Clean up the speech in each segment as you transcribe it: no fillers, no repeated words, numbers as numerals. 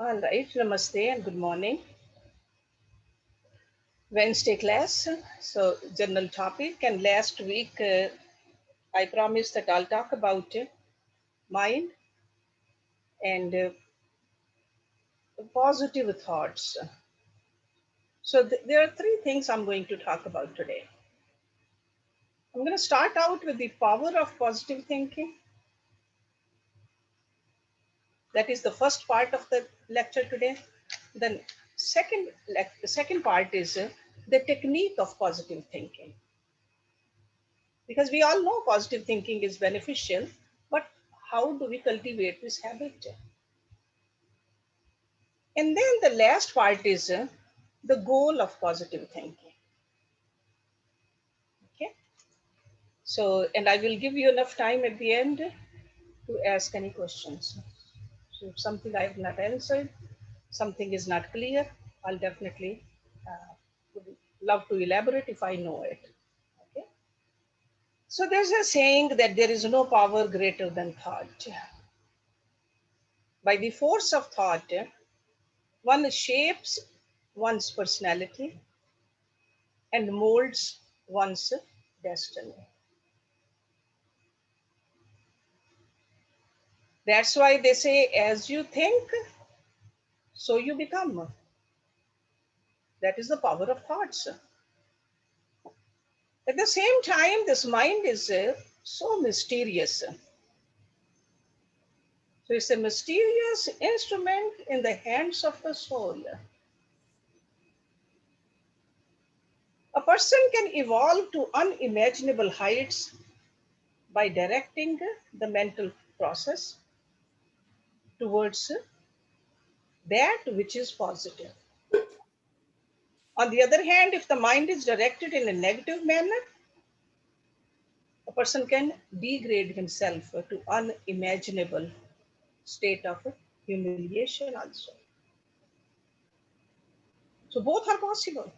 All right, namaste and good morning. Wednesday class, so general topic. And last week, I promised that I'll talk about mind and positive thoughts. So there are three things I'm going to talk about today. I'm going to start out with the power of positive thinking. That is the first part of the lecture today. Then the second part is the technique of positive thinking. Because we all know positive thinking is beneficial, but how do we cultivate this habit? And then the last part is the goal of positive thinking. Okay. So, and I will give you enough time at the end to ask any questions. So, if something I have not answered, something is not clear, I'll definitely would love to elaborate if I know it. Okay. So, there's a saying that there is no power greater than thought. By the force of thought, one shapes one's personality and molds one's destiny. That's why they say, as you think, so you become. That is the power of thoughts. At the same time, this mind is so mysterious. So it's a mysterious instrument in the hands of the soul. A person can evolve to unimaginable heights by directing the mental process towards that which is positive. On the other hand, if the mind is directed in a negative manner, a person can degrade himself to unimaginable state of humiliation also. So both are possible.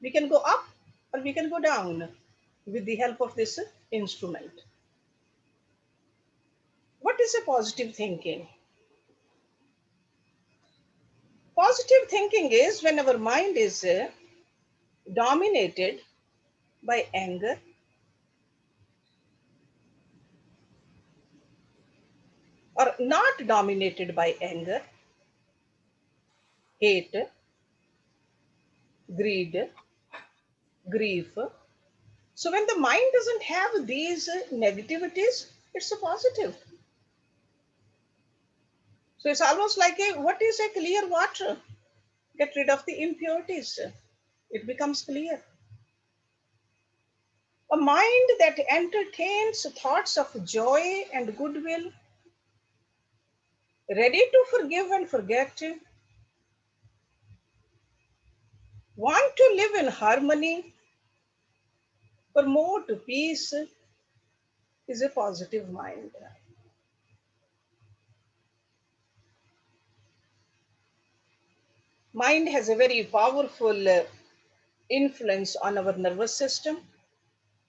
We can go up or we can go down with the help of this instrument. What is a positive thinking? Positive thinking is when our mind is dominated by anger, or not dominated by anger, hate, greed, grief. So when the mind doesn't have these negativities, it's a positive. So it's almost like what is a clear water? Get rid of the impurities. It becomes clear. A mind that entertains thoughts of joy and goodwill, ready to forgive and forget, want to live in harmony, promote peace, is a positive mind. Mind has a very powerful influence on our nervous system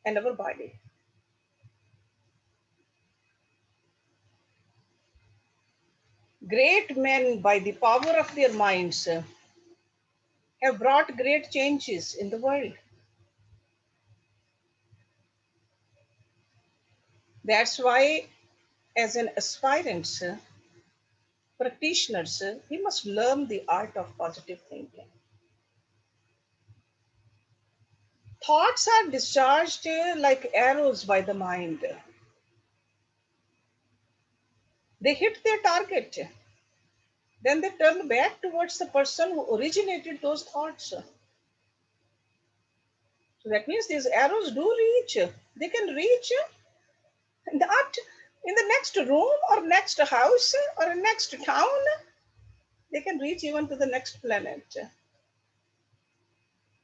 and our body. Great men, by the power of their minds, have brought great changes in the world. That's why, as an aspirant practitioner, we must learn the art of positive thinking. Thoughts are discharged like arrows by the mind. They hit their target, then they turn back towards the person who originated those thoughts. So that means these arrows do reach. They can reach not in the next room or next house or next town. They can reach even to the next planet.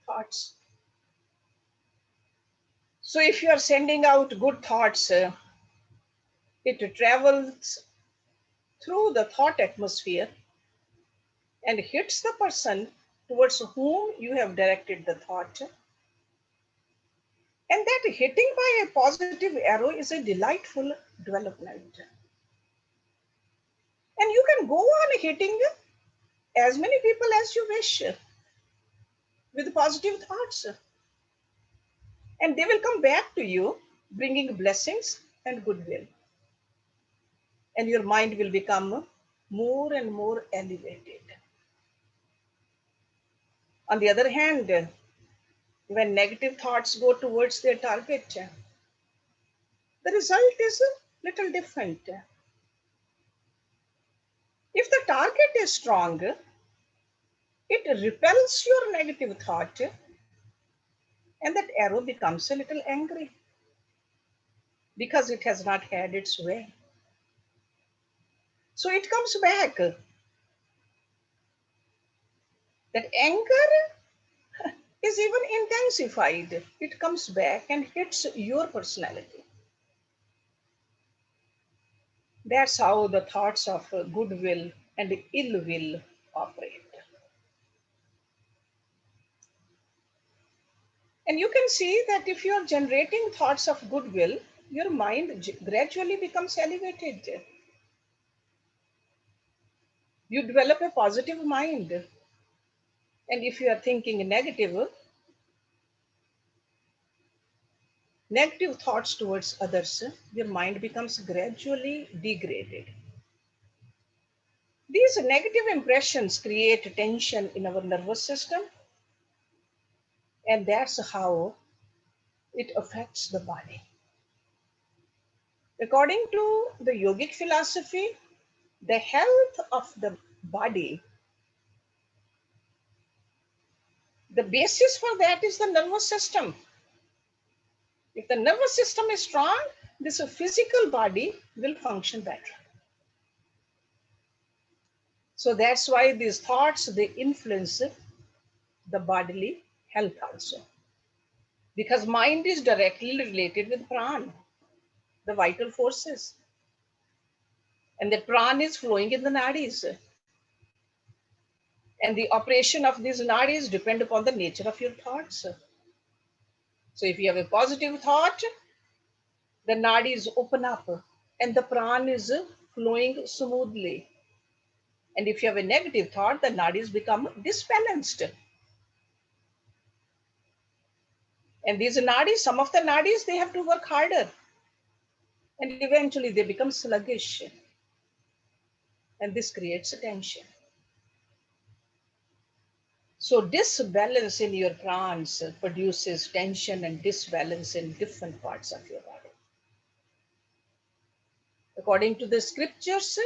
Thoughts. So if you are sending out good thoughts, it travels through the thought atmosphere and hits the person towards whom you have directed the thought. And that hitting by a positive arrow is a delightful development. And you can go on hitting as many people as you wish with positive thoughts, and they will come back to you bringing blessings and goodwill, and your mind will become more and more elevated. On the other hand, when negative thoughts go towards their target, the result is a little different. If the target is strong, it repels your negative thought, and that arrow becomes a little angry because it has not had its way. So it comes back. That anger is even intensified. It comes back and hits your personality. That's how the thoughts of goodwill and ill will operate. And you can see that if you are generating thoughts of goodwill, your mind gradually becomes elevated. You develop a positive mind. And if you are thinking negative thoughts towards others, your mind becomes gradually degraded. These negative impressions create tension in our nervous system, and that's how it affects the body. According to the yogic philosophy, the health of the body, the basis for that is the nervous system. If the nervous system is strong, this physical body will function better. So that's why these thoughts, they influence the bodily health also. Because mind is directly related with prana, the vital forces. And the prana is flowing in the nadis. And the operation of these nadis depend upon the nature of your thoughts. So if you have a positive thought, the nadis open up and the prana is flowing smoothly. And if you have a negative thought, the nadis become disbalanced. And these nadis, some of the nadis, they have to work harder. And eventually they become sluggish. And this creates a tension. So disbalance in your prans produces tension and disbalance in different parts of your body. According to the scriptures,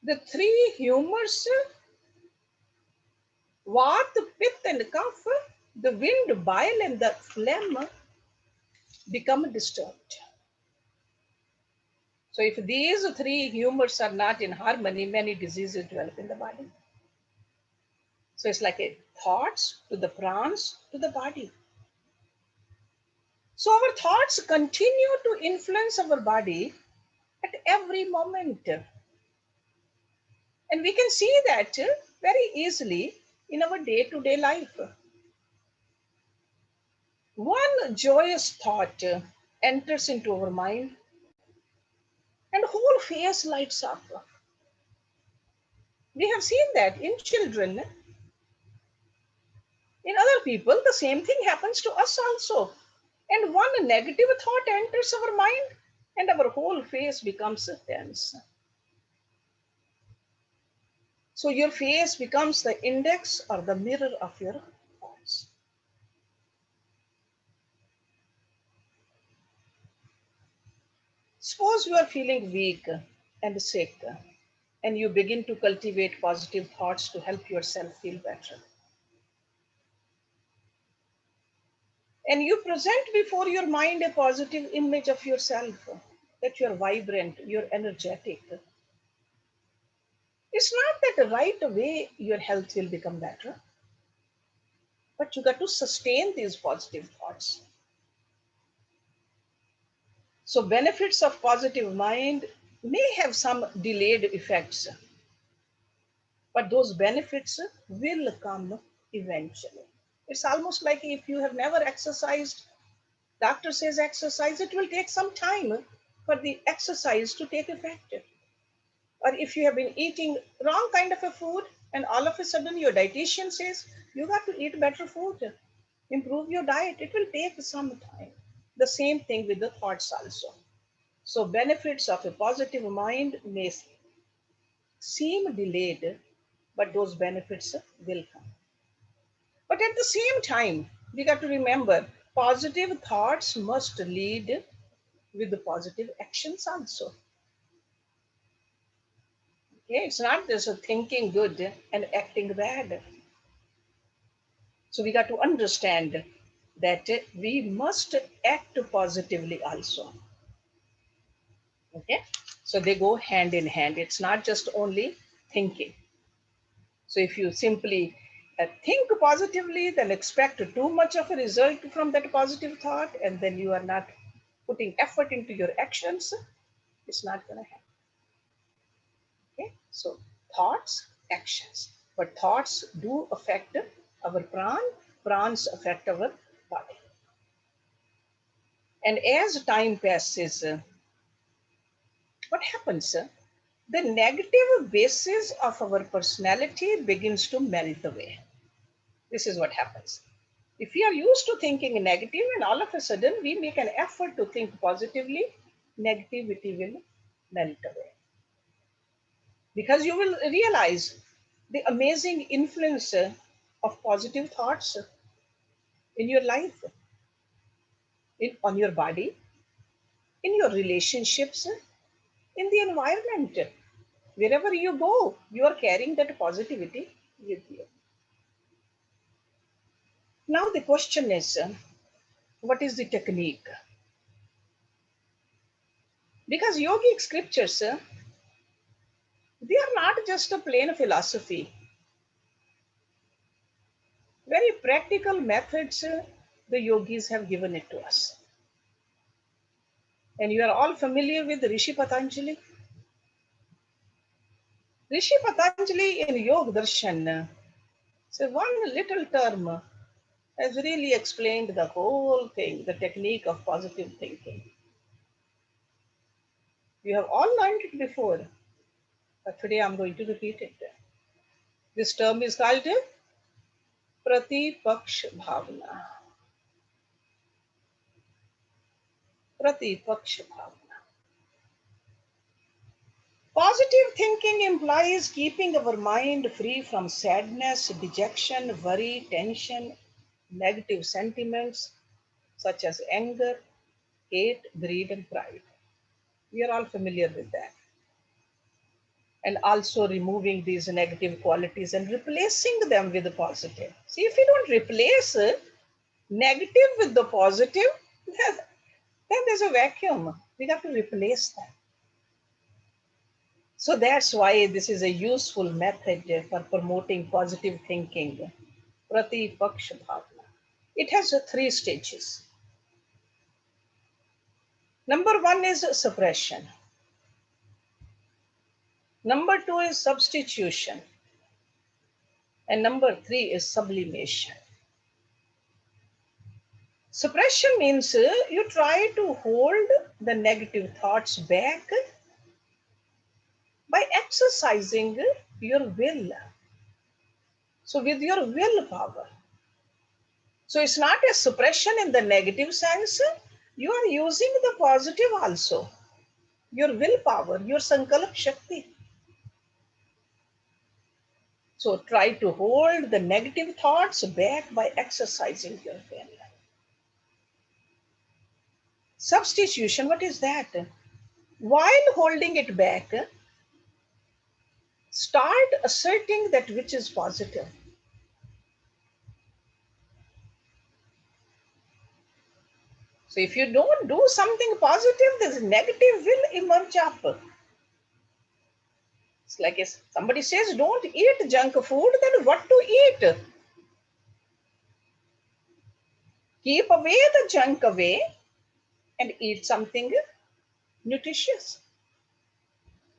the three humors, Vat, Pitta, and Kapha, the wind, bile, and the phlegm become disturbed. So if these three humors are not in harmony, many diseases develop in the body. So it's like a thoughts to the prans to the body. So our thoughts continue to influence our body at every moment. And we can see that very easily in our day-to-day life. One joyous thought enters into our mind and the whole face lights up. We have seen that in children, in other people, the same thing happens to us also. And one negative thought enters our mind and our whole face becomes tense. So your face becomes the index or the mirror of your thoughts. Suppose you are feeling weak and sick, and you begin to cultivate positive thoughts to help yourself feel better. And you present before your mind a positive image of yourself, that you're vibrant, you're energetic. It's not that right away your health will become better, but you got to sustain these positive thoughts. So benefits of positive mind may have some delayed effects, but those benefits will come eventually. It's almost like if you have never exercised, doctor says exercise, it will take some time for the exercise to take effect. Or if you have been eating wrong kind of a food and all of a sudden your dietitian says you got to eat better food, improve your diet, it will take some time. The same thing with the thoughts also. So benefits of a positive mind may seem delayed, but those benefits will come. But at the same time, we got to remember positive thoughts must lead with the positive actions also. Okay, it's not just thinking good and acting bad. So we got to understand that we must act positively also. Okay, so they go hand in hand. It's not just only thinking. So if you simply think positively, then expect too much of a result from that positive thought, and then you are not putting effort into your actions, it's not going to happen. Okay, so thoughts, actions, but thoughts do affect our prans affect our body. And as time passes, what happens? The negative basis of our personality begins to melt away. This is what happens. If we are used to thinking negative and all of a sudden we make an effort to think positively, negativity will melt away. Because you will realize the amazing influence of positive thoughts in your life, on your body, in your relationships, in the environment. Wherever you go, you are carrying that positivity with you. Now, the question is what is the technique? Because yogic scriptures, they are not just a plain philosophy, very practical methods the yogis have given it to us. And you are all familiar with Rishi Patanjali. Rishi Patanjali in Yoga Darshan, so one little term has really explained the whole thing, the technique of positive thinking. You have all learned it before, but today I'm going to repeat it. This term is called Pratipaksh Bhavana. Pratipaksh Bhavana. Positive thinking implies keeping our mind free from sadness, dejection, worry, tension, negative sentiments such as anger, hate, greed, and pride. We are all familiar with that. And also removing these negative qualities and replacing them with the positive. See, if we don't replace negative with the positive, then there's a vacuum. We have to replace that. So that's why this is a useful method for promoting positive thinking. Pratipaksha Bhavana. It has three stages. Number one is suppression. Number two is substitution. And number three is sublimation. Suppression means you try to hold the negative thoughts back by exercising your will. So, with your willpower. So, it's not a suppression in the negative sense, you are using the positive also. Your willpower, your sankalp shakti. So, try to hold the negative thoughts back by exercising your will. Substitution, what is that? While holding it back, start asserting that which is positive. So if you don't do something positive, this negative will emerge up. It's like if somebody says, don't eat junk food, then what to eat? Keep away the junk away and eat something nutritious.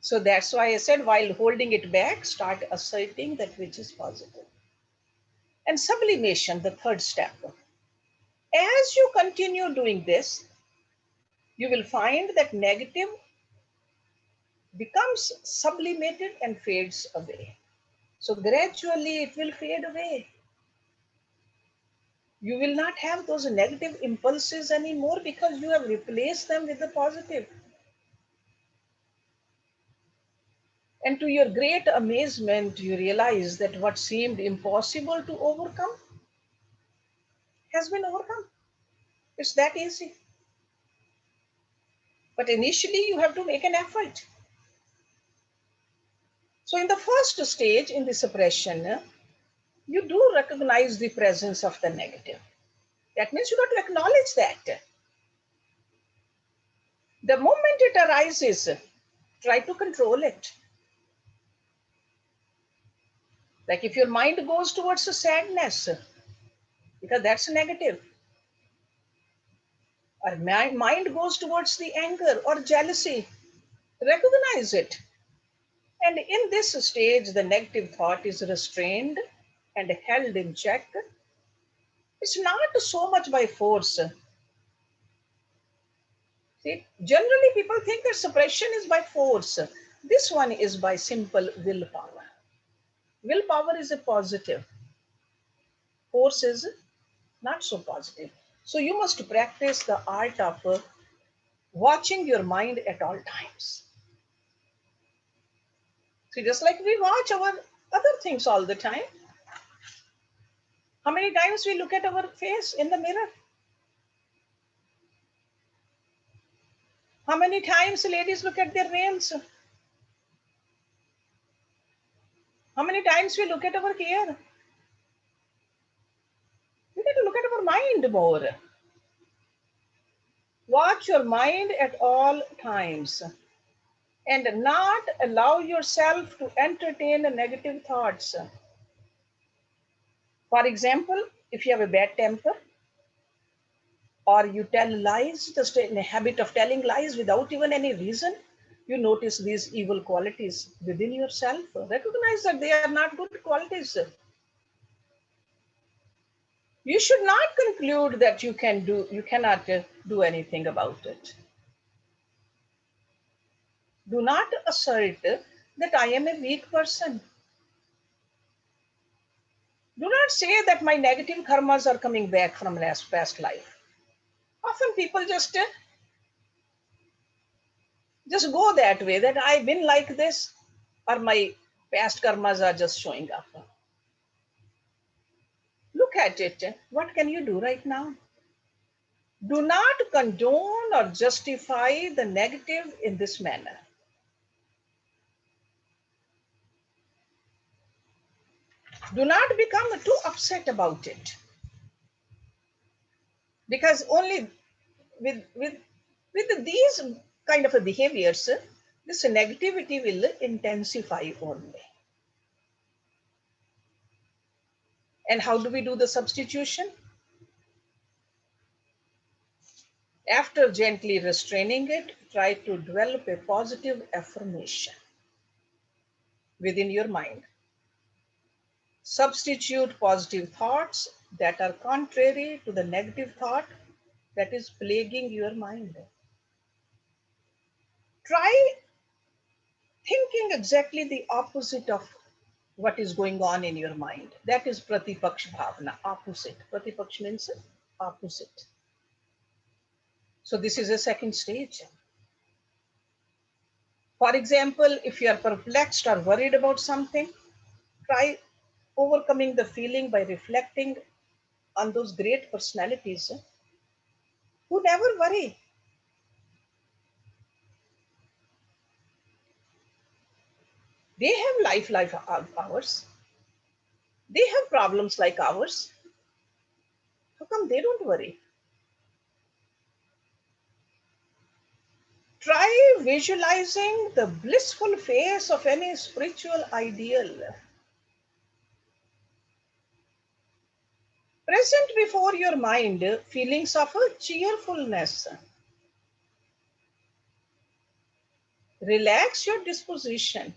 So that's why I said, while holding it back, start asserting that which is positive. And sublimation, the third step. As you continue doing this, you will find that negative becomes sublimated and fades away. So gradually it will fade away. You will not have those negative impulses anymore because you have replaced them with the positive. And to your great amazement, you realize that what seemed impossible to overcome has been overcome. It's that easy. But initially, you have to make an effort. So, in the first stage, in the suppression, you do recognize the presence of the negative. That means you got to acknowledge that. The moment it arises, try to control it. Like if your mind goes towards the sadness, because that's negative, or mind goes towards the anger or jealousy, recognize it. And in this stage, the negative thought is restrained and held in check. It's not so much by force. See, generally people think that suppression is by force. This one is by simple willpower. Willpower is a positive. Force is not so positive. So you must practice the art of watching your mind at all times. See, just like we watch our other things all the time. How many times we look at our face in the mirror? How many times ladies look at their nails? How many times we look at our hair? We need to look at our mind more. Watch your mind at all times and not allow yourself to entertain negative thoughts. For example, if you have a bad temper or you tell lies, just in a habit of telling lies without even any reason, you notice these evil qualities within yourself. Recognize that they are not good qualities. You should not conclude that you cannot do anything about it. Do not assert that I am a weak person. Do not say that my negative karmas are coming back from last past life. Often people just go that way, that I've been like this, or my past karmas are just showing up. Look at it. What can you do right now? Do not condone or justify the negative in this manner. Do not become too upset about it, because only with with with these kind of behaviors, this negativity will intensify only. And how do we do the substitution? After gently restraining it, try to develop a positive affirmation within your mind. Substitute positive thoughts that are contrary to the negative thought that is plaguing your mind. Try thinking exactly the opposite of what is going on in your mind. That is pratipaksh bhavana, opposite. Pratipaksh means opposite. So this is a second stage. For example, if you are perplexed or worried about something, try overcoming the feeling by reflecting on those great personalities who never worry. They have life like ours. They have problems like ours. How come they don't worry? Try visualizing the blissful face of any spiritual ideal present before your mind, feelings of a cheerfulness. Relax your disposition.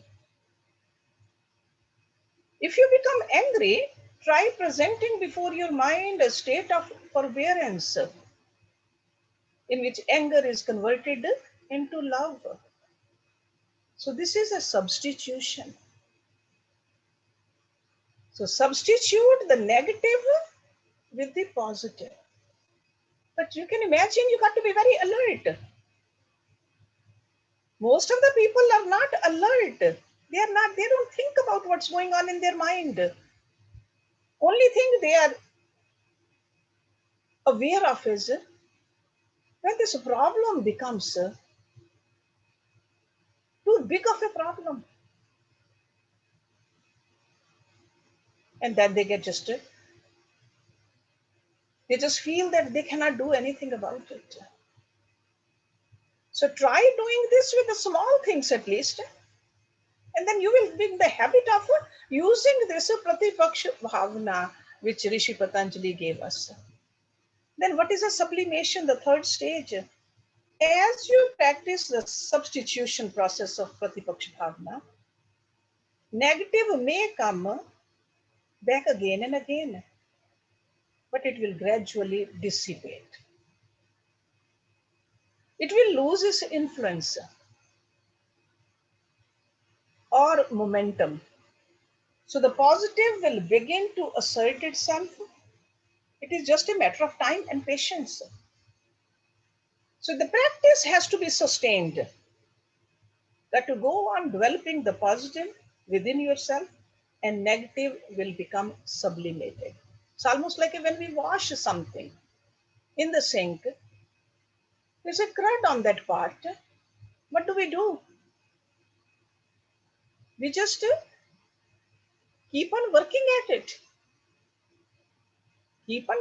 If you become angry, try presenting before your mind a state of forbearance in which anger is converted into love. So this is a substitution. So substitute the negative with the positive. But you can imagine you got to be very alert. Most of the people are not alert. They don't think about what's going on in their mind. Only thing they are aware of is when this problem becomes too big of a problem. And then they just feel that they cannot do anything about it. So try doing this with the small things at least. And then you will be in the habit of using this Pratipaksha Bhavana, which Rishi Patanjali gave us. Then what is a sublimation, the third stage? As you practice the substitution process of Pratipaksha Bhavana, negative may come back again and again, but it will gradually dissipate. It will lose its influence or momentum. So the positive will begin to assert itself. It is just a matter of time and patience. So the practice has to be sustained. That to go on developing the positive within yourself and negative will become sublimated. It's almost like when we wash something in the sink, there's a crud on that part. What do? We just keep on working at it, keep on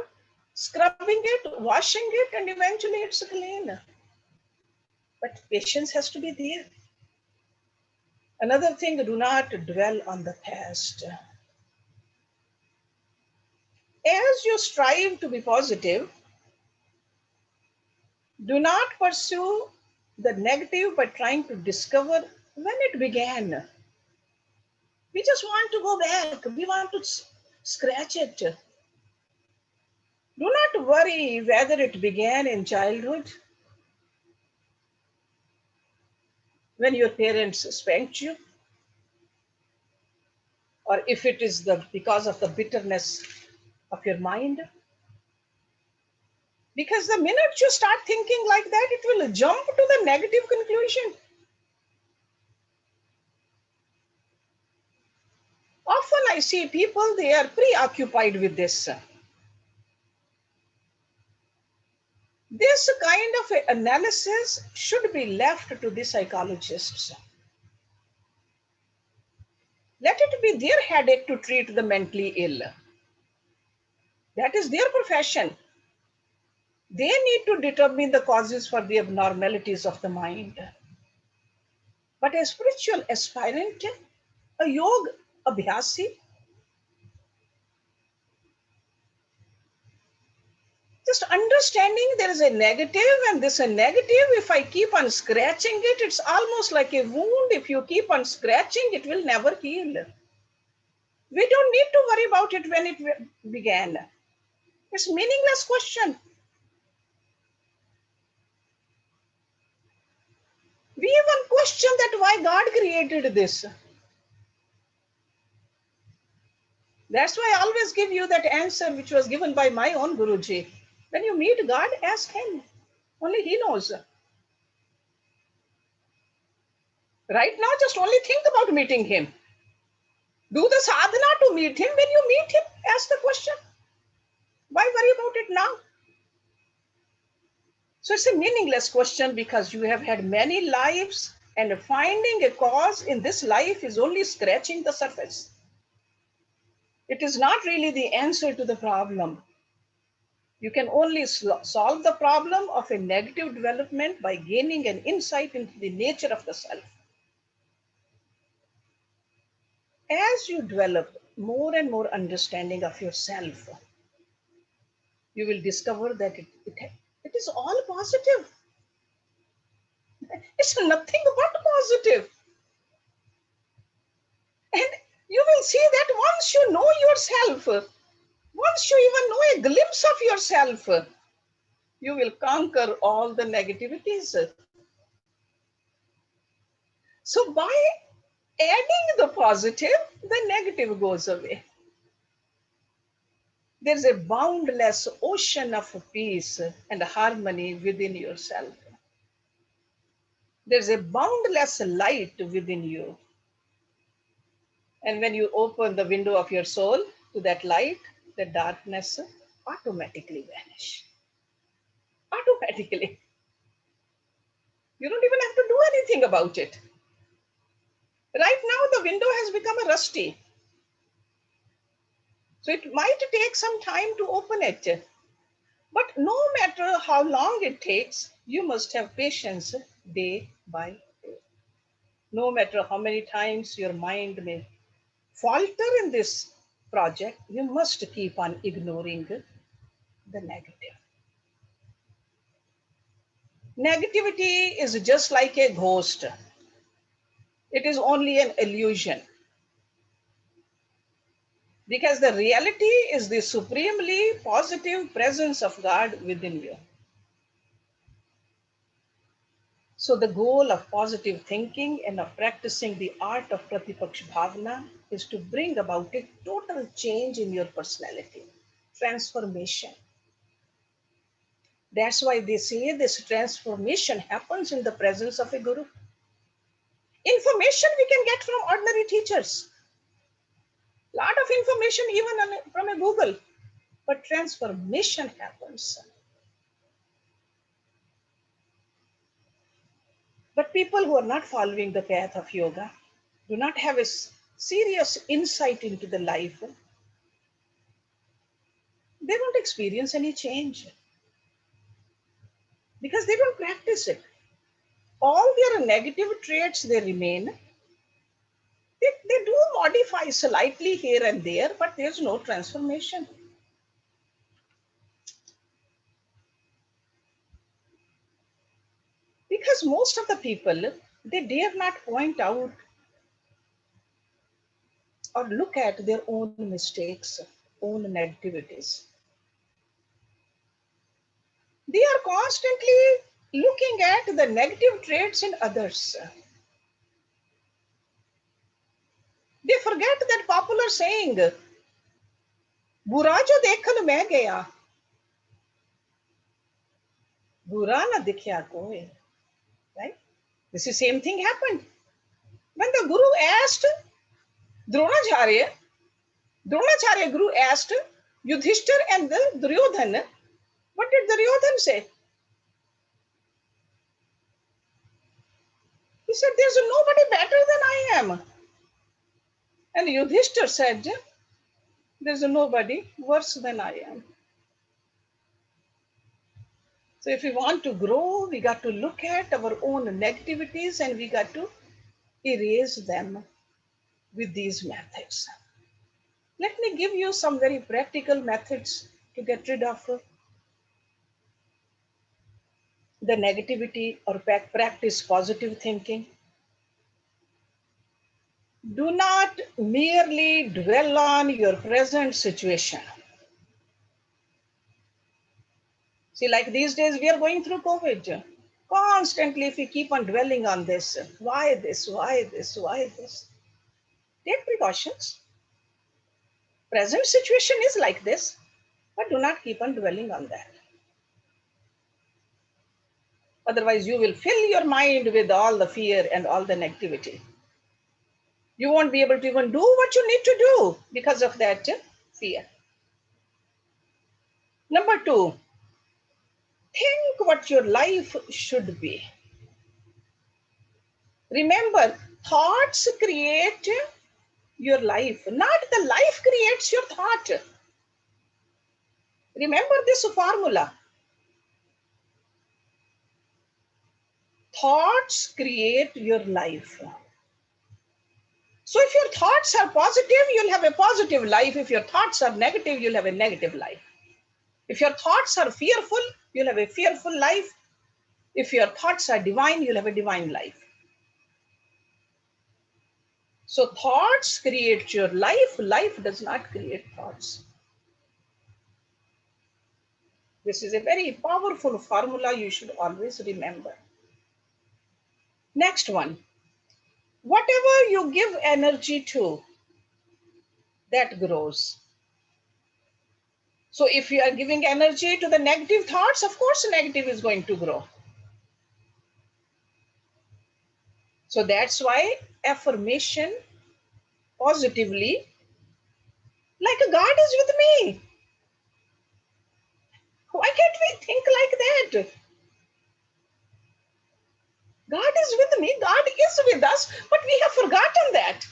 scrubbing it, washing it, and eventually it's clean. But patience has to be there. Another thing, do not dwell on the past. As you strive to be positive, do not pursue the negative by trying to discover when it began. We just want to go back. We want to scratch it. Do not worry whether it began in childhood, when your parents spanked you, or if it is because of the bitterness of your mind. Because the minute you start thinking like that, it will jump to the negative conclusion. Often I see people, they are preoccupied with this. This kind of analysis should be left to the psychologists. Let it be their headache to treat the mentally ill. That is their profession. They need to determine the causes for the abnormalities of the mind. But a spiritual aspirant, a yoga abhyasi, just understanding there is a negative, and this a negative, if I keep on scratching it, it's almost like a wound. If you keep on scratching, it will never heal. We don't need to worry about it when it began. It's a meaningless question. We even question that why God created this. That's why I always give you that answer which was given by my own Guruji. When you meet God, ask him. Only he knows. Right now, just only think about meeting him. Do the sadhana to meet him. When you meet him, ask the question. Why worry about it now? So it's a meaningless question because you have had many lives, and finding a cause in this life is only scratching the surface. It is not really the answer to the problem. You can only solve the problem of a negative development by gaining an insight into the nature of the self. As you develop more and more understanding of yourself, you will discover that it is all positive. It's nothing but positive. And you will see that once you know yourself, once you even know a glimpse of yourself, you will conquer all the negativities. So by adding the positive, the negative goes away. There's a boundless ocean of peace and harmony within yourself. There's a boundless light within you. And when you open the window of your soul to that light, the darkness automatically vanish. Automatically. You don't even have to do anything about it. Right now, the window has become a rusty. So it might take some time to open it. But no matter how long it takes, you must have patience day by day. No matter how many times your mind may falter in this project, you must keep on ignoring the negative. Negativity is just like a ghost. It is only an illusion because the reality is the supremely positive presence of God within you. So the goal of positive thinking and of practicing the art of Pratipaksh Bhavana is to bring about a total change in your personality, transformation. That's why they say this transformation happens in the presence of a guru. Information we can get from ordinary teachers. Lot of information even from a Google, but transformation happens. But people who are not following the path of yoga do not have a serious insight into the life. They don't experience any change because they don't practice it. All their negative traits, they remain. They do modify slightly here and there, but there's no transformation. Because most of the people, they dare not point out or look at their own mistakes, own negativities. They are constantly looking at the negative traits in others. They forget that popular saying, बुरा जो देखन मैं गया, बुरा ना दिखया कोई. Right? This is same thing happened. When the Guru asked Dronacharya, Dronacharya Guru asked Yudhishthir and the Duryodhan, what did Duryodhan say? He said, there's nobody better than I am. And Yudhishthir said, there's nobody worse than I am. So if we want to grow, we got to look at our own negativities and we got to erase them with these methods. Let me give you some very practical methods to get rid of the negativity or practice positive thinking. Do not merely dwell on your present situation. See, like these days, we are going through COVID. Constantly, if we keep on dwelling on this, why this, why this, why this? Take precautions. Present situation is like this, but do not keep on dwelling on that. Otherwise, you will fill your mind with all the fear and all the negativity. You won't be able to even do what you need to do because of that fear. Number two, think what your life should be. Remember, thoughts create your life, not the life creates your thought. Remember this formula. Thoughts create your life. So if your thoughts are positive, you'll have a positive life. If your thoughts are negative, you'll have a negative life. If your thoughts are fearful, you'll have a fearful life. If your thoughts are divine, you'll have a divine life. So thoughts create your life. Life does not create thoughts. This is a very powerful formula you should always remember. Next one. Whatever you give energy to, that grows. So if you are giving energy to the negative thoughts, of course negative is going to grow. So that's why affirmation positively, like a God is with me. Why can't we think like that? God is with me, God is with us, but we have forgotten that.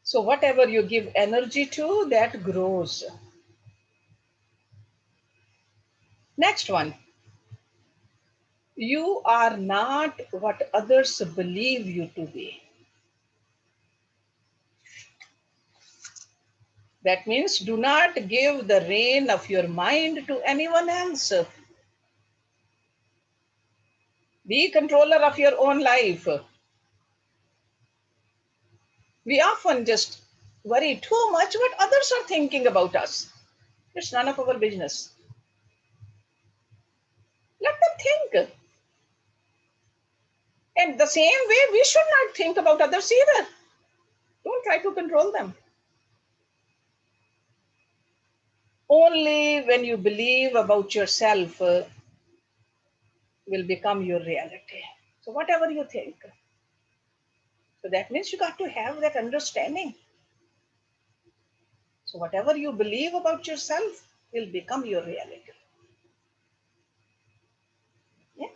So whatever you give energy to, that grows. Next one. You are not what others believe you to be. That means do not give the reign of your mind to anyone else. Be controller of your own life. We often just worry too much what others are thinking about us. It's none of our business. Let them think. And the same way, we should not think about others either. Don't try to control them. Only when you believe about yourself will become your reality. So whatever you think. So that means you got to have that understanding. So whatever you believe about yourself will become your reality. Yeah?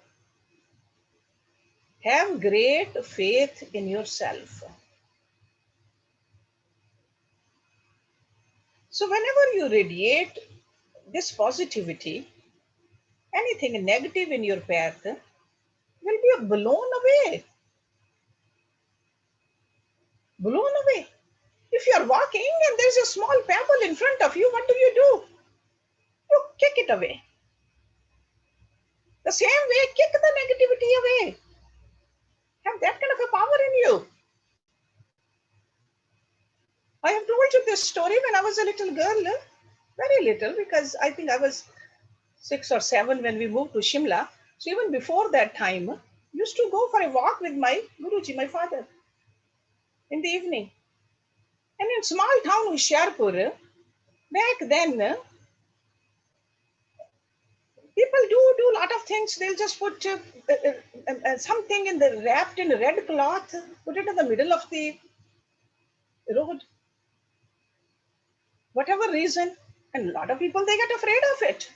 Have great faith in yourself. So whenever you radiate this positivity, anything negative in your path will be blown away. Blown away. If you are walking and there's a small pebble in front of you, what do? You kick it away. The same way, kick the negativity away. Have that kind of a power in you. I have told you this story when I was a little girl, very little, because I think I was 6 or 7 when we moved to Shimla. So even before that time, I used to go for a walk with my Guruji, my father, in the evening. And in small town Hoshiarpur, back then, people do a lot of things. They'll just put something in the wrapped in red cloth, put it in the middle of the road, whatever reason. And a lot of people, they get afraid of it.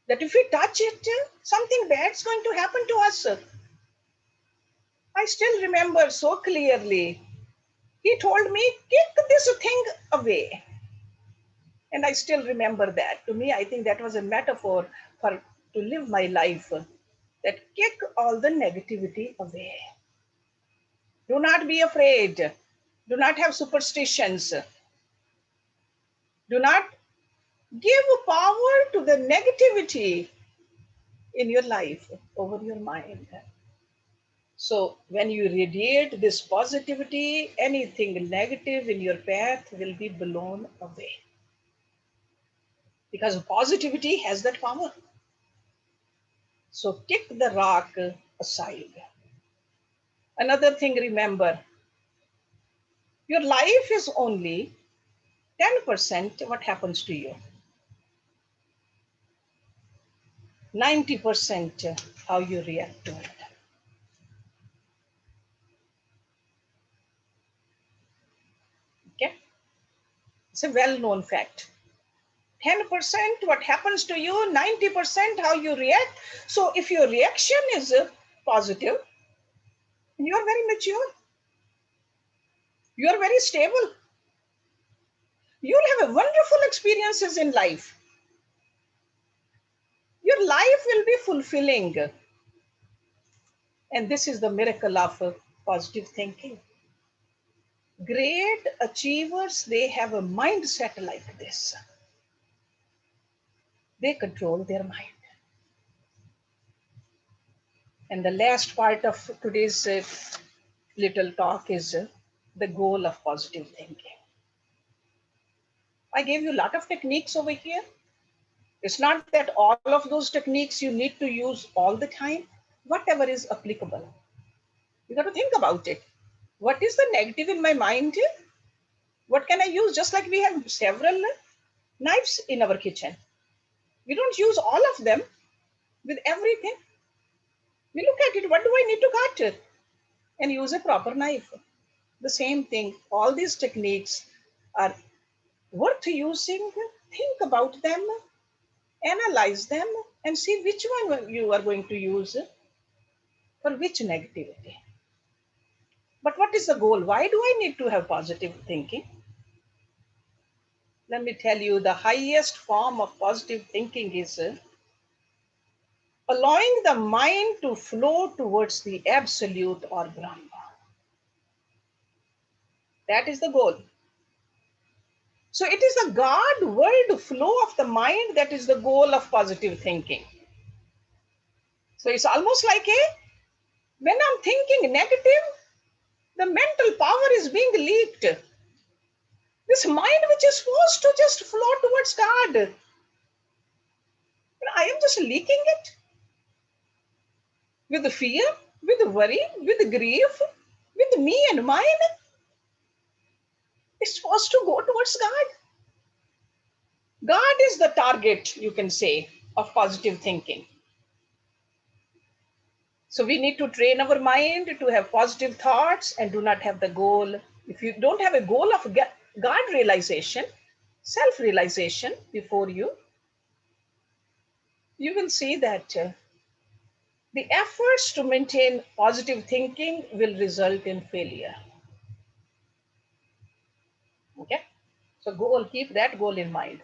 That if we touch it, something bad's going to happen to us. I still remember so clearly. He told me, kick this thing away. And I still remember that. To me, I think that was a metaphor for to live my life. That kick all the negativity away. Do not be afraid. Do not have superstitions. Do not give power to the negativity in your life over your mind. So when you radiate this positivity, anything negative in your path will be blown away. Because positivity has that power. So kick the rock aside. Another thing, remember, your life is only 10% what happens to you. 90% how you react to it. Okay? It's a well-known fact. 10% what happens to you, 90% how you react. So if your reaction is positive, you are very mature, you are very stable, you'll have a wonderful experiences in life. Your life will be fulfilling. And this is the miracle of positive thinking. Great achievers, they have a mindset like this. They control their mind. And the last part of today's little talk is the goal of positive thinking. I gave you a lot of techniques over here. It's not that all of those techniques you need to use all the time. Whatever is applicable, you got to think about it. What is the negative in my mind? What can I use? Just like we have several knives in our kitchen. We don't use all of them with everything. We look at it, what do I need to cut it? And use a proper knife. The same thing, all these techniques are worth using. Think about them, analyze them, and see which one you are going to use for which negativity. But what is the goal? Why do I need to have positive thinking? Let me tell you, the highest form of positive thinking is allowing the mind to flow towards the absolute or Brahma. That is the goal. So it is the God world flow of the mind that is the goal of positive thinking. So it's almost like when I'm thinking negative, the mental power is being leaked. This mind which is supposed to just flow towards God, I am just leaking it with the fear, with the worry, with the grief, with me and mine. It's supposed to go towards God. God is the target, you can say, of positive thinking. So we need to train our mind to have positive thoughts and do not have the goal. If you don't have a goal of God realization, self realization before you, you will see that the efforts to maintain positive thinking will result in failure. Okay? So goal, keep that goal in mind.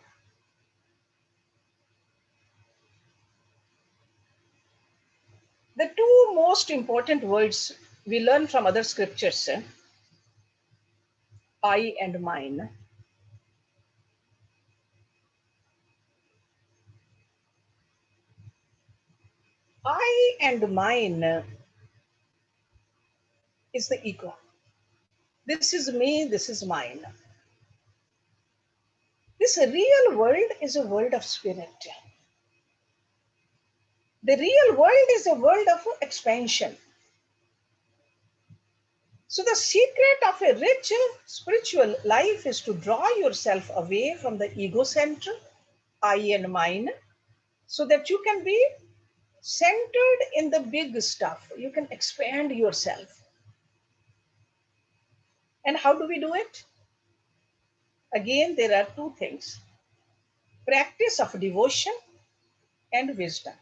The two most important words we learn from other scriptures, I and mine. I and mine is the ego. This is me, this is mine. This real world is a world of spirit. The real world is a world of expansion. So the secret of a rich spiritual life is to draw yourself away from the ego center, I and mine, so that you can be centered in the big stuff. You can expand yourself. And how do we do it? Again, there are two things: practice of devotion and wisdom.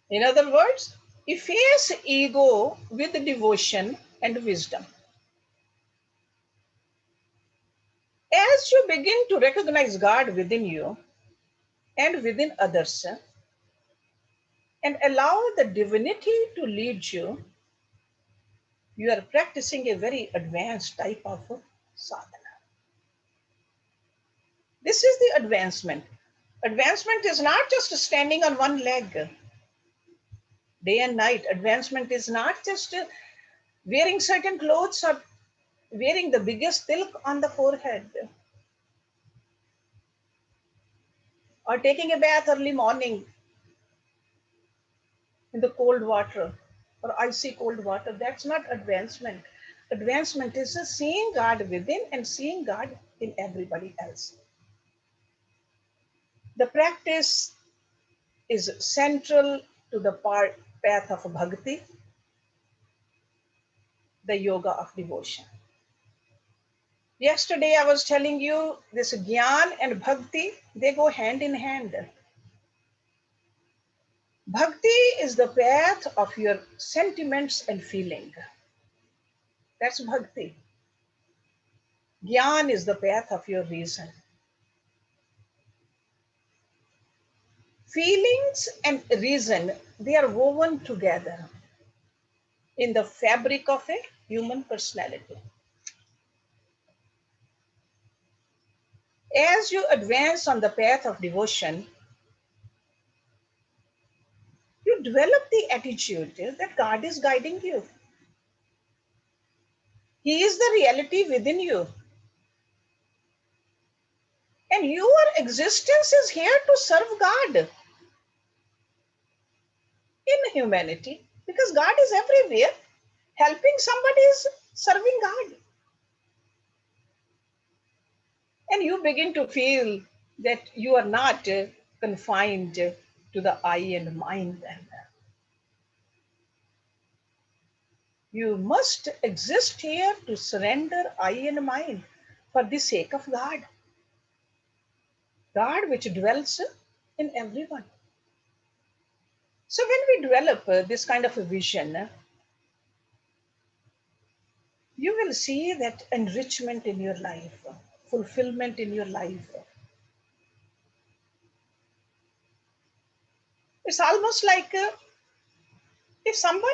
In other words, efface ego with devotion and wisdom. As you begin to recognize God within you and within others and allow the divinity to lead you, you are practicing a very advanced type of sadhana. This is the advancement. Advancement is not just standing on one leg day and night. Advancement is not just wearing certain clothes or wearing the biggest silk on the forehead or taking a bath early morning in the cold water or icy cold water. That's not advancement. Advancement is seeing God within and seeing God in everybody else. The practice is central to the path of bhakti, the yoga of devotion. Yesterday I was telling you this Gyan and Bhakti, they go hand in hand. Bhakti is the path of your sentiments and feeling. That's Bhakti. Gyan is the path of your reason. Feelings and reason, they are woven together in the fabric of a human personality. As you advance on the path of devotion, you develop the attitude that God is guiding you. He is the reality within you. And your existence is here to serve God in humanity, because God is everywhere. Helping somebody is serving God. And you begin to feel that you are not confined to the I and mind. Then you must exist here to surrender I and mind for the sake of God, God which dwells in everyone. So when we develop this kind of a vision, you will see that enrichment in your life, fulfillment in your life. It's almost like if someone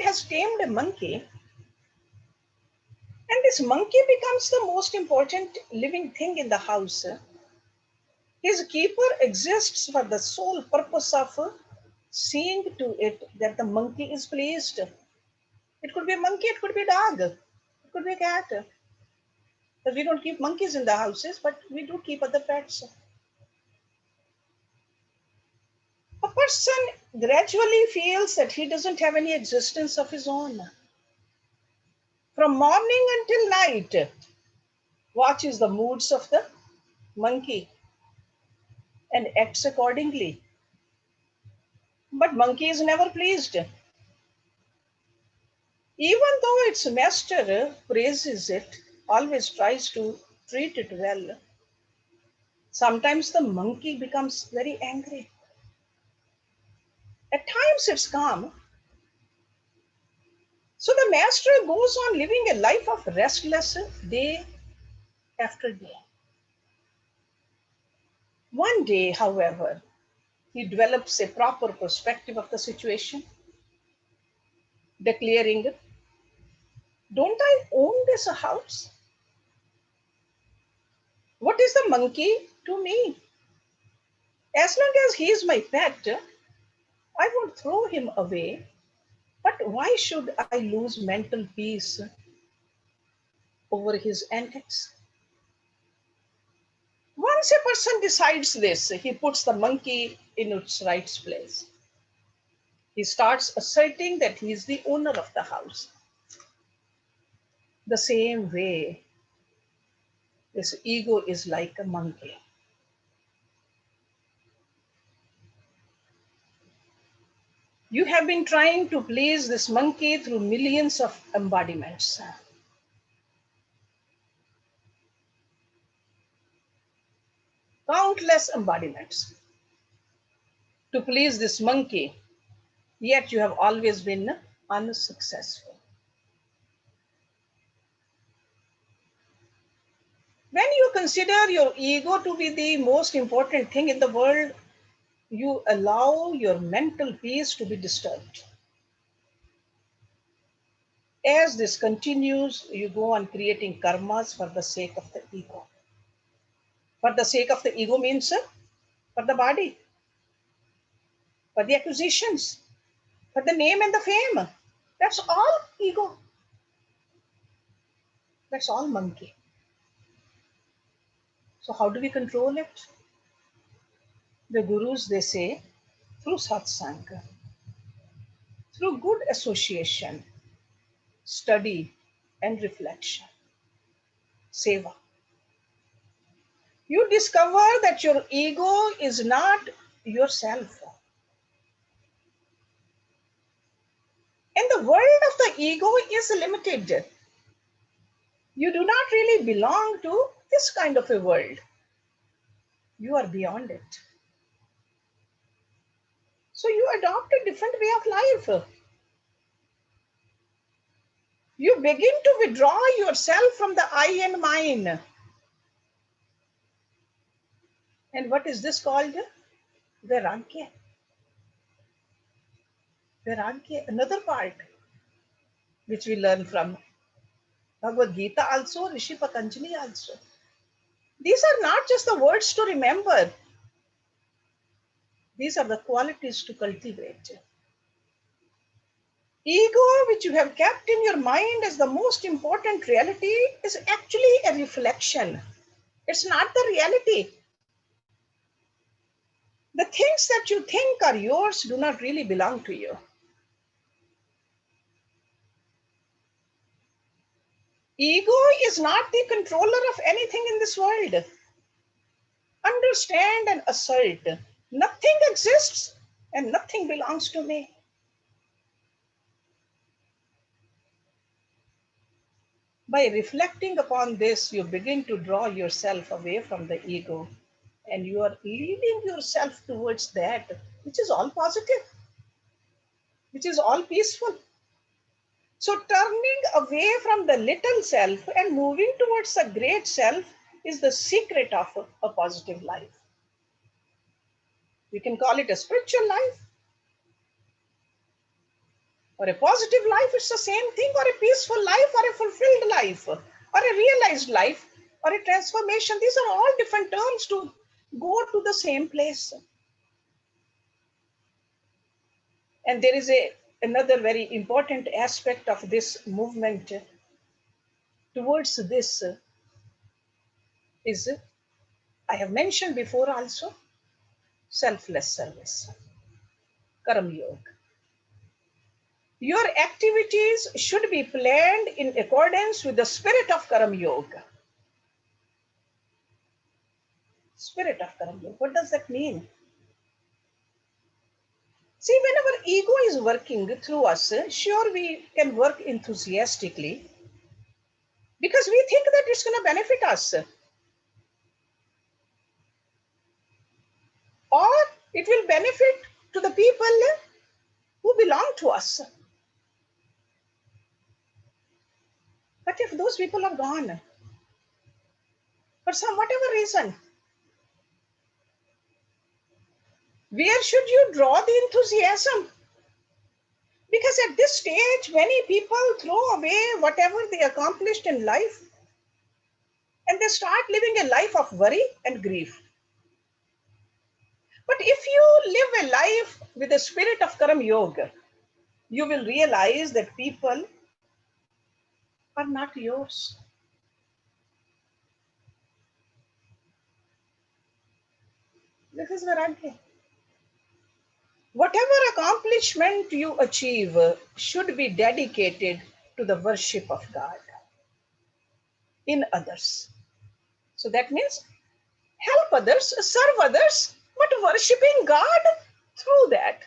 has tamed a monkey, and this monkey becomes the most important living thing in the house. His keeper exists for the sole purpose of seeing to it that the monkey is pleased. It could be a monkey, it could be a dog, it could be a cat. But we don't keep monkeys in the houses, but we do keep other pets. A person gradually feels that he doesn't have any existence of his own. From morning until night, watches the moods of the monkey and acts accordingly. But monkey is never pleased. Even though its master praises it, always tries to treat it well, sometimes the monkey becomes very angry. At times it's calm. So the master goes on living a life of restless day after day. One day, however, he develops a proper perspective of the situation, declaring, don't I own this house? What is the monkey to me? As long as he is my pet, I won't throw him away. But why should I lose mental peace over his antics? Once a person decides this, he puts the monkey in its right place. He starts asserting that he is the owner of the house. The same way, this ego is like a monkey. You have been trying to please this monkey through millions of embodiments. Countless embodiments to please this monkey, yet you have always been unsuccessful. When you consider your ego to be the most important thing in the world, you allow your mental peace to be disturbed. As this continues, you go on creating karmas for the sake of the ego. For the sake of the ego means for the body, for the acquisitions, for the name and the fame. That's all ego. That's all monkey. So how do we control it? The gurus, they say, through satsang, through good association, study, and reflection, seva. You discover that your ego is not yourself. And the world of the ego is limited. You do not really belong to this kind of a world. You are beyond it. So you adopt a different way of life. You begin to withdraw yourself from the I and mine. And what is this called? Vairagya. Vairagya, another part which we learn from Bhagavad Gita also, Rishi Patanjali also. These are not just the words to remember. These are the qualities to cultivate. Ego, which you have kept in your mind as the most important reality, is actually a reflection. It's not the reality. The things that you think are yours do not really belong to you. Ego is not the controller of anything in this world. Understand and assert. Nothing exists and nothing belongs to me. By reflecting upon this, you begin to draw yourself away from the ego and you are leading yourself towards that which is all positive, which is all peaceful. So, turning away from the little self and moving towards the great self is the secret of a positive life. You can call it a spiritual life or a positive life, it's the same thing, or a peaceful life, or a fulfilled life, or a realized life, or a transformation. These are all different terms to go to the same place. And there is another very important aspect of this movement towards this is, I have mentioned before also, selfless service, Karam Yoga. Your activities should be planned in accordance with the spirit of Karam Yoga. Spirit of Karam Yoga. What does that mean? See, when our ego is working through us, sure, we can work enthusiastically because we think that it's going to benefit us, or it will benefit to the people who belong to us. But if those people are gone, for some whatever reason, where should you draw the enthusiasm? Because at this stage, many people throw away whatever they accomplished in life and they start living a life of worry and grief. But if you live a life with the spirit of Karam Yoga, you will realize that people are not yours. This is where I'm here. Whatever accomplishment you achieve should be dedicated to the worship of God in others. So that means help others, serve others, but worshiping God through that.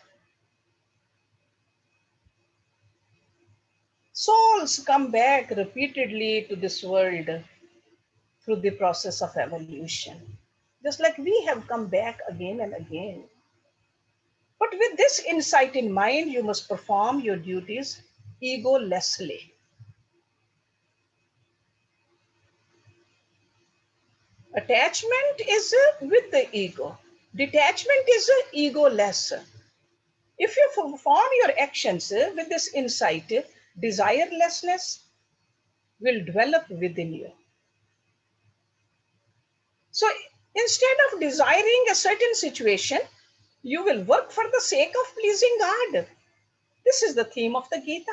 Souls come back repeatedly to this world through the process of evolution, just like we have come back again and again. But with this insight in mind, you must perform your duties egolessly. Attachment is with the ego. Detachment is egoless. If you perform your actions with this insight, desirelessness will develop within you. So instead of desiring a certain situation, you will work for the sake of pleasing God. This is the theme of the Gita.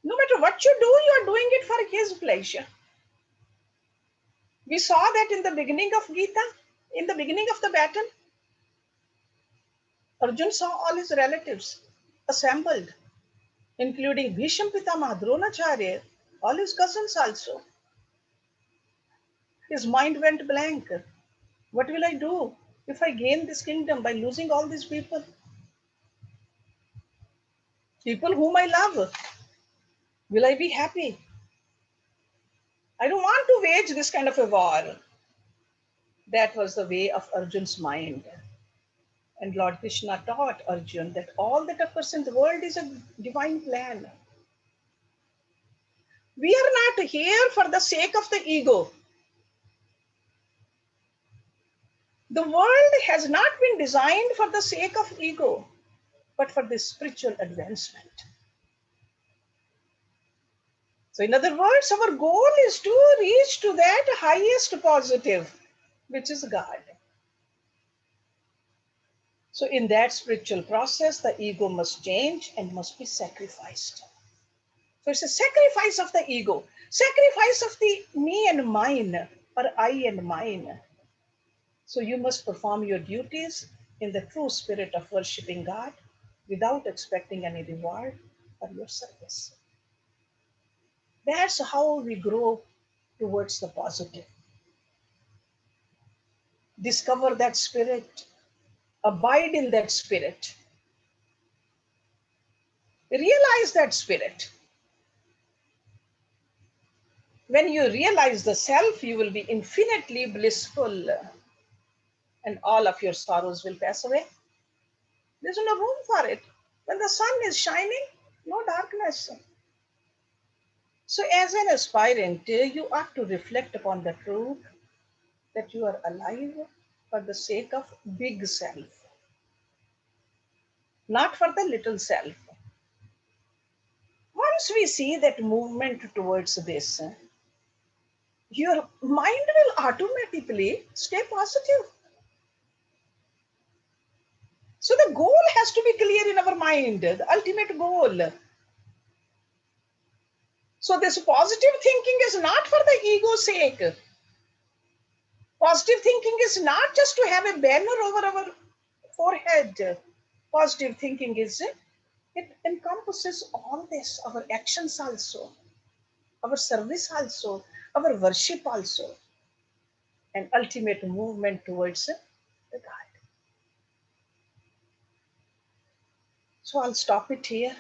No matter what you do, you are doing it for His pleasure. We saw that in the beginning of Gita, in the beginning of the battle, Arjun saw all his relatives assembled, including Bhisham Pitama, Dronacharya, all his cousins also. His mind went blank. What will I do if I gain this kingdom by losing all these people? People whom I love. Will I be happy? I don't want to wage this kind of a war. That was the way of Arjun's mind. And Lord Krishna taught Arjun that all that occurs in the world is a divine plan. We are not here for the sake of the ego. The world has not been designed for the sake of ego, but for the spiritual advancement. So, in other words, our goal is to reach to that highest positive, which is God. So, in that spiritual process, the ego must change and must be sacrificed. So, it's a sacrifice of the ego, sacrifice of the me and mine. or I and mine. So you must perform your duties in the true spirit of worshipping God without expecting any reward for your service. That's how we grow towards the positive. Discover that spirit, abide in that spirit, realize that spirit. When you realize the self, you will be infinitely blissful and all of your sorrows will pass away. There's no room for it. When the sun is shining, no darkness. So, as an aspirant, you ought to reflect upon the truth that you are alive for the sake of big self, not for the little self. Once we see that movement towards this, your mind will automatically stay positive. So the goal has to be clear in our mind, the ultimate goal. So this positive thinking is not for the ego's sake. Positive thinking is not just to have a banner over our forehead. Positive thinking is, it encompasses all this, our actions also, our service also, our worship also, and ultimate movement towards the God. So I'll stop it here.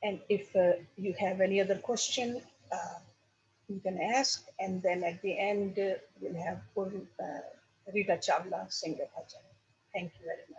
And if you have any other question, uh, you can ask. And then at the end, we'll have Rita Chawla sing the bhajan. Thank you very much.